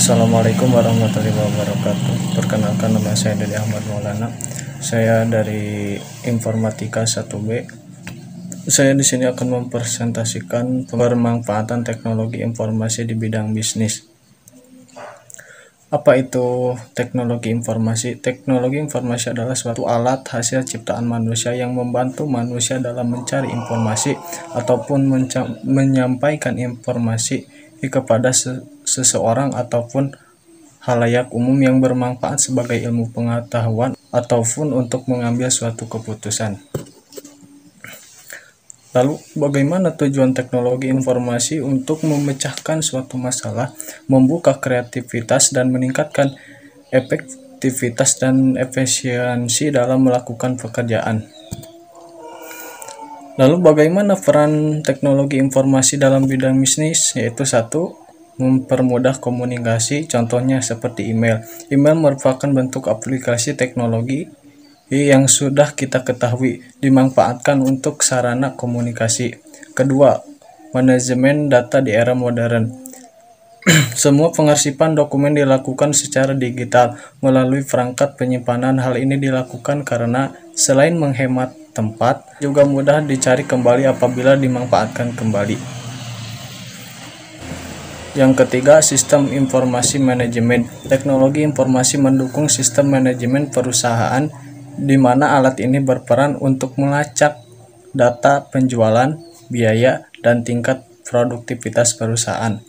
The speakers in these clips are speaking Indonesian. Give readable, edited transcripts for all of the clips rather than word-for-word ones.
Assalamualaikum warahmatullahi wabarakatuh. Perkenalkan, nama saya Dede Ahmad Maulana. Saya dari Informatika 1B. Saya di sini akan mempresentasikan pemanfaatan teknologi informasi di bidang bisnis. Apa itu teknologi informasi? Teknologi informasi adalah suatu alat hasil ciptaan manusia yang membantu manusia dalam mencari informasi ataupun menyampaikan informasi kepada seseorang ataupun halayak umum yang bermanfaat sebagai ilmu pengetahuan ataupun untuk mengambil suatu keputusan. Lalu, bagaimana tujuan teknologi informasi? Untuk memecahkan suatu masalah, membuka kreativitas, dan meningkatkan efektivitas dan efisiensi dalam melakukan pekerjaan. Lalu, bagaimana peran teknologi informasi dalam bidang bisnis? Yaitu satu, mempermudah komunikasi, contohnya seperti email. Email merupakan bentuk aplikasi teknologi yang sudah kita ketahui dimanfaatkan untuk sarana komunikasi. Kedua, manajemen data di era modern. Semua pengarsipan dokumen dilakukan secara digital melalui perangkat penyimpanan. Hal ini dilakukan karena selain menghemat tempat, juga mudah dicari kembali apabila dimanfaatkan kembali. Yang ketiga, sistem informasi manajemen. Teknologi informasi mendukung sistem manajemen perusahaan, di mana alat ini berperan untuk melacak data penjualan, biaya, dan tingkat produktivitas perusahaan.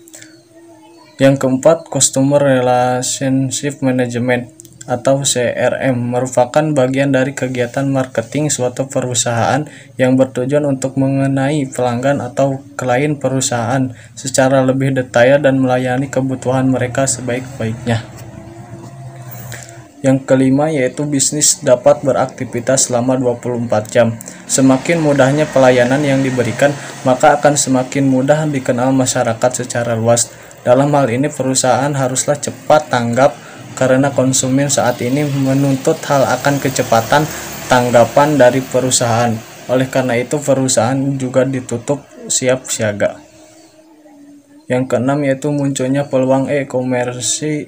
Yang keempat, Customer Relationship Management atau CRM merupakan bagian dari kegiatan marketing suatu perusahaan yang bertujuan untuk mengenai pelanggan atau klien perusahaan secara lebih detail dan melayani kebutuhan mereka sebaik-baiknya. Yang kelima, yaitu bisnis dapat beraktivitas selama 24 jam. Semakin mudahnya pelayanan yang diberikan, maka akan semakin mudah dikenal masyarakat secara luas. Dalam hal ini, perusahaan haruslah cepat tanggap karena konsumen saat ini menuntut hal akan kecepatan tanggapan dari perusahaan. Oleh karena itu, perusahaan juga ditutup siap siaga. Yang keenam, yaitu munculnya peluang e-commerce,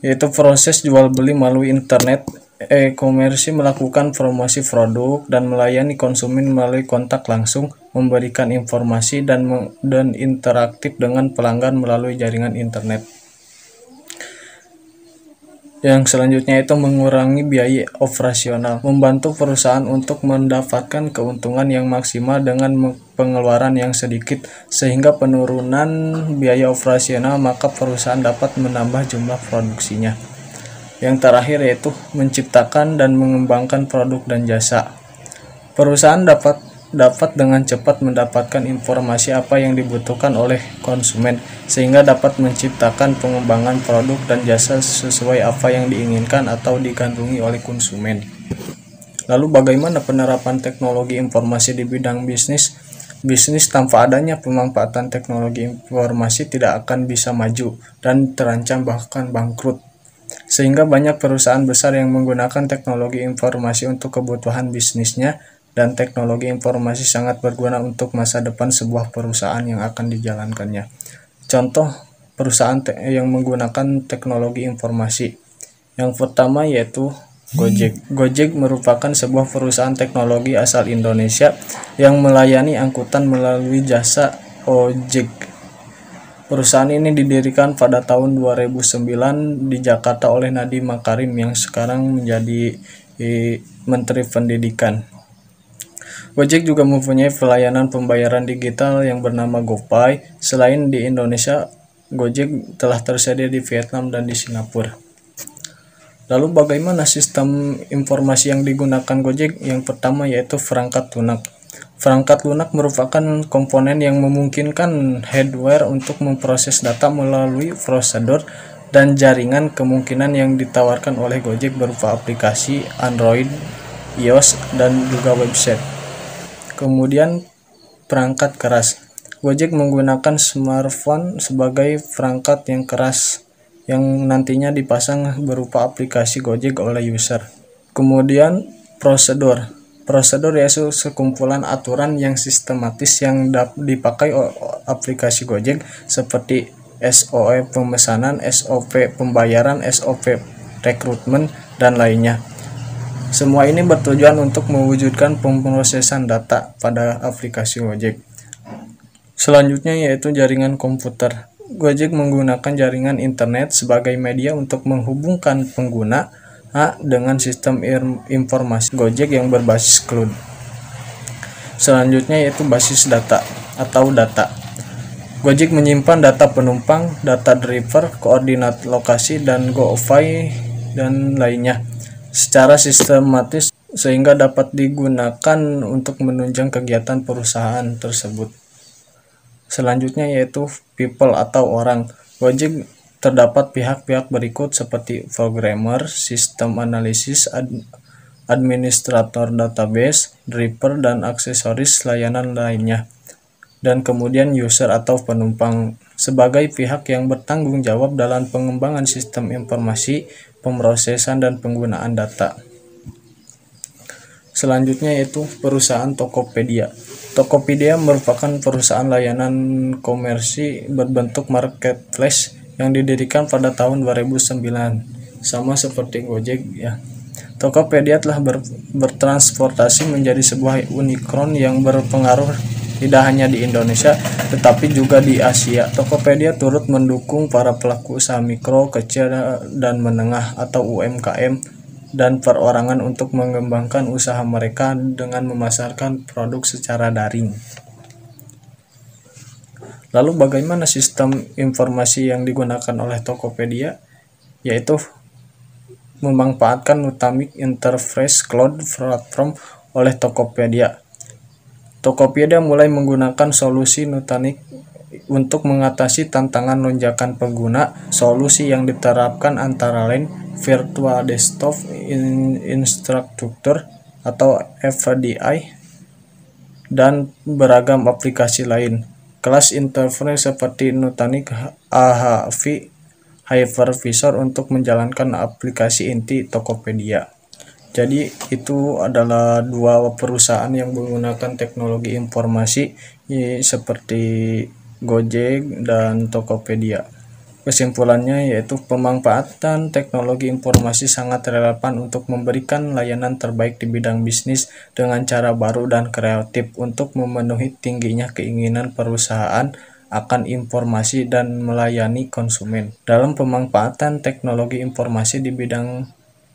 yaitu proses jual beli melalui internet. E-commerce melakukan promosi produk dan melayani konsumen melalui kontak langsung, memberikan informasi dan interaktif dengan pelanggan melalui jaringan internet. Yang selanjutnya itu mengurangi biaya operasional, membantu perusahaan untuk mendapatkan keuntungan yang maksimal dengan pengeluaran yang sedikit, sehingga penurunan biaya operasional maka perusahaan dapat menambah jumlah produksinya. Yang terakhir yaitu menciptakan dan mengembangkan produk dan jasa. Perusahaan dapat dengan cepat mendapatkan informasi apa yang dibutuhkan oleh konsumen, sehingga dapat menciptakan pengembangan produk dan jasa sesuai apa yang diinginkan atau digandrungi oleh konsumen. Lalu bagaimana penerapan teknologi informasi di bidang bisnis? Bisnis tanpa adanya pemanfaatan teknologi informasi tidak akan bisa maju dan terancam bahkan bangkrut. Sehingga banyak perusahaan besar yang menggunakan teknologi informasi untuk kebutuhan bisnisnya, dan teknologi informasi sangat berguna untuk masa depan sebuah perusahaan yang akan dijalankannya. Contoh perusahaan yang menggunakan teknologi informasi. Yang pertama yaitu Gojek. Gojek merupakan sebuah perusahaan teknologi asal Indonesia yang melayani angkutan melalui jasa ojek. Perusahaan ini didirikan pada tahun 2009 di Jakarta oleh Nadiem Makarim yang sekarang menjadi Menteri Pendidikan. Gojek juga mempunyai pelayanan pembayaran digital yang bernama GoPay. Selain di Indonesia, Gojek telah tersedia di Vietnam dan di Singapura. Lalu bagaimana sistem informasi yang digunakan Gojek? Yang pertama yaitu perangkat lunak. Perangkat lunak merupakan komponen yang memungkinkan hardware untuk memproses data melalui prosedur dan jaringan. Kemungkinan yang ditawarkan oleh Gojek berupa aplikasi Android, iOS, dan juga website. Kemudian perangkat keras. Gojek menggunakan smartphone sebagai perangkat yang keras yang nantinya dipasang berupa aplikasi Gojek oleh user. Kemudian prosedur. Prosedur yaitu sekumpulan aturan yang sistematis yang dipakai aplikasi Gojek seperti SOP pemesanan, SOP pembayaran, SOP rekrutmen, dan lainnya. Semua ini bertujuan untuk mewujudkan pemrosesan data pada aplikasi Gojek. Selanjutnya yaitu jaringan komputer. Gojek menggunakan jaringan internet sebagai media untuk menghubungkan pengguna dengan sistem informasi Gojek yang berbasis cloud. Selanjutnya yaitu basis data atau data. Gojek menyimpan data penumpang, data driver, koordinat lokasi, dan GoFi dan lainnya secara sistematis sehingga dapat digunakan untuk menunjang kegiatan perusahaan tersebut. Selanjutnya yaitu people atau orang. Gojek terdapat pihak-pihak berikut seperti programmer, sistem analisis, administrator database, driver, dan aksesoris layanan lainnya. Dan kemudian user atau penumpang sebagai pihak yang bertanggung jawab dalam pengembangan sistem informasi, pemrosesan, dan penggunaan data. Selanjutnya yaitu perusahaan Tokopedia. Tokopedia merupakan perusahaan layanan komersi berbentuk marketplace yang didirikan pada tahun 2009, sama seperti Gojek ya. Tokopedia telah bertransportasi menjadi sebuah unicorn yang berpengaruh tidak hanya di Indonesia, tetapi juga di Asia. Tokopedia turut mendukung para pelaku usaha mikro, kecil, dan menengah atau UMKM dan perorangan untuk mengembangkan usaha mereka dengan memasarkan produk secara daring. Lalu bagaimana sistem informasi yang digunakan oleh Tokopedia? Yaitu memanfaatkan Nutanix Enterprise Cloud Platform oleh Tokopedia. Tokopedia mulai menggunakan solusi Nutanix untuk mengatasi tantangan lonjakan pengguna. Solusi yang diterapkan antara lain Virtual Desktop Infrastructure atau FDI dan beragam aplikasi lain. Kelas interface seperti Nutanix AHV Hypervisor untuk menjalankan aplikasi inti Tokopedia. Jadi itu adalah dua perusahaan yang menggunakan teknologi informasi seperti Gojek dan Tokopedia. Kesimpulannya yaitu pemanfaatan teknologi informasi sangat relevan untuk memberikan layanan terbaik di bidang bisnis dengan cara baru dan kreatif untuk memenuhi tingginya keinginan perusahaan akan informasi dan melayani konsumen. Dalam pemanfaatan teknologi informasi di bidang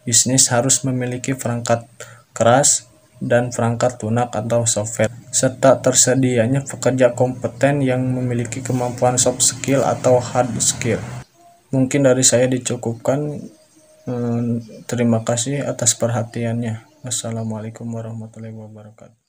bisnis harus memiliki perangkat keras dan perangkat lunak atau software, serta tersedianya pekerja kompeten yang memiliki kemampuan soft skill atau hard skill. Mungkin dari saya dicukupkan. Terima kasih atas perhatiannya. Wassalamualaikum warahmatullahi wabarakatuh.